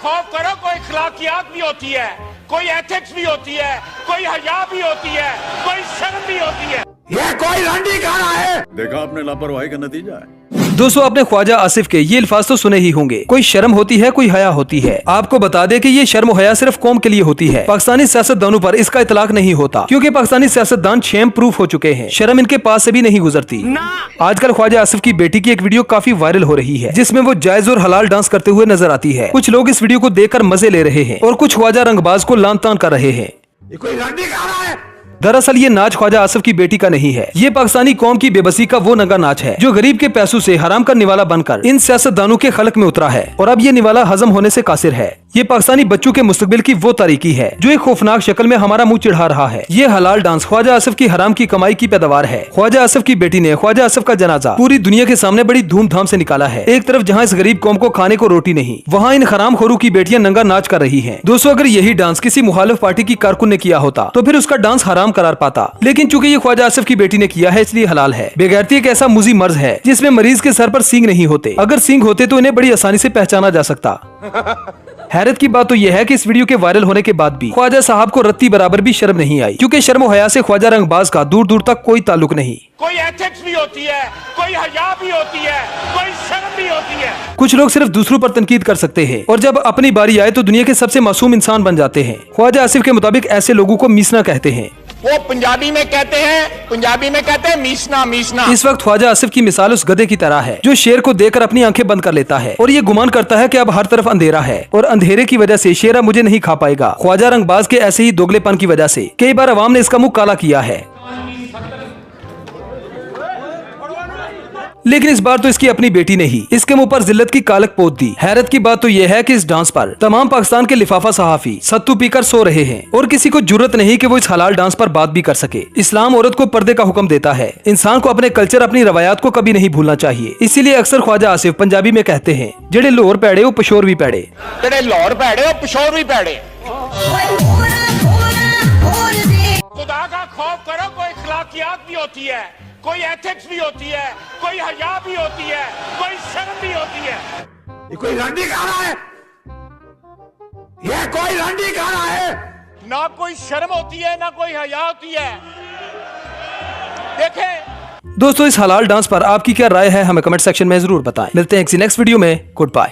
खौफ करो, कोई अखलाकियात भी होती है, कोई एथिक्स भी होती है, कोई हया भी होती है, कोई शर्म भी होती है। ये कोई रंडी खाना है। देखा आपने लापरवाही का नतीजा है। दोस्तों, आपने ख्वाजा आसिफ के ये अल्फाज तो सुने ही होंगे, कोई शर्म होती है, कोई हया होती है। आपको बता दें कि ये शर्म और हया सिर्फ कौम के लिए होती है। पाकिस्तानी सियासतदानों पर इसका इतलाक नहीं होता, क्योंकि पाकिस्तानी सियासतदान शेम प्रूफ हो चुके हैं। शर्म इनके पास से भी नहीं गुजरती। आजकल ख्वाजा आसिफ की बेटी की एक वीडियो काफी वायरल हो रही है, जिसमें वो जायज और हलाल डांस करते हुए नजर आती है। कुछ लोग इस वीडियो को देखकर मजे ले रहे हैं और कुछ ख्वाजा रंगबाज को लान तान कर रहे हैं। ये कोई रंडी खाना है। दरअसल ये नाच ख्वाजा आसिफ की बेटी का नहीं है। ये पाकिस्तानी कौम की बेबसी का वो नंगा नाच है जो गरीब के पैसों से हराम का निवाला बनकर इन सियासतदानों के खलक में उतरा है, और अब ये निवाला हजम होने से कासिर है। ये पाकिस्तानी बच्चों के मुस्तकबिल की वो तारीकी है जो एक खौफनाक शक्ल में हमारा मुंह चिढ़ा रहा है। ये हलाल डांस ख्वाजा आसिफ की हराम की कमाई की पैदावार है। ख्वाजा आसिफ की बेटी ने ख्वाजा आसिफ का जनाजा पूरी दुनिया के सामने बड़ी धूमधाम से निकाला है। एक तरफ जहाँ इस गरीब कौम को खाने को रोटी नहीं, वहाँ इन हराम खोरों की बेटियां नंगा नाच कर रही है। दोस्तों, अगर यही डांस किसी मुखालिफ पार्टी की कारकुन ने किया होता तो फिर उसका डांस हराम करार पाता, लेकिन चूंकि ये ख्वाजा आसिफ की बेटी ने किया है इसलिए हलाल है। बेगैरती एक ऐसा मुजी मर्ज है जिसमें मरीज के सर पर सींग नहीं होते। अगर सींग होते तो इन्हें बड़ी आसानी से पहचाना जा सकता। हैरत की बात तो यह है कि इस वीडियो के वायरल होने के बाद भी ख्वाजा साहब को रत्ती बराबर भी शर्म नहीं आई, क्योंकि शर्म और हया से ख्वाजा रंगबाज का दूर दूर तक कोई ताल्लुक नहीं। कोई एथिक्स भी होती है, कोई हया भी होती है, कोई शर्म भी होती है। कुछ लोग सिर्फ दूसरों पर तनकीद कर सकते हैं और जब अपनी बारी आए तो दुनिया के सबसे मासूम इंसान बन जाते हैं। ख्वाजा आसिफ के मुताबिक ऐसे लोगों को मीसना कहते हैं। वो पंजाबी में कहते हैं मीसना मीसना। इस वक्त ख्वाजा आसिफ की मिसाल उस गधे की तरह है जो शेर को देखकर अपनी आंखें बंद कर लेता है और ये गुमान करता है कि अब हर तरफ अंधेरा है और अंधेरे की वजह से शेर अब मुझे नहीं खा पाएगा। ख्वाजा रंगबाज के ऐसे ही दोगलेपन की वजह से कई बार अवाम ने इसका मुंह काला किया है, लेकिन इस बार तो इसकी अपनी बेटी ने ही इसके मुंह पर जिल्लत की कालक पोत दी। हैरत की बात तो यह है कि इस डांस पर तमाम पाकिस्तान के लिफाफा सहाफी सत्तू पीकर सो रहे हैं और किसी को जुर्रत नहीं कि वो इस हलाल डांस पर बात भी कर सके। इस्लाम औरत को पर्दे का हुक्म देता है। इंसान को अपने कल्चर, अपनी रवायात को कभी नहीं भूलना चाहिए। इसीलिए अक्सर ख्वाजा आसिफ पंजाबी में कहते हैं, जेड़े लाहौर पैड़े वो पशोर भी पैड़े। जेड़े लाहौर पैड़े वो पशोर भी पैड़े। खुदा का खौफ करो, कोई अखलाकियात भी होती है, कोई एथिक्स भी होती है, कोई हया भी होती है, कोई शर्म भी होती है। ये कोई रंडी खाना है। ये कोई रंडी खाना है। ना कोई शर्म होती है, ना कोई हया होती है। देखें दोस्तों, इस हलाल डांस पर आपकी क्या राय है हमें कमेंट सेक्शन में जरूर बताएं। मिलते हैं किसी नेक्स्ट वीडियो में। Good bye.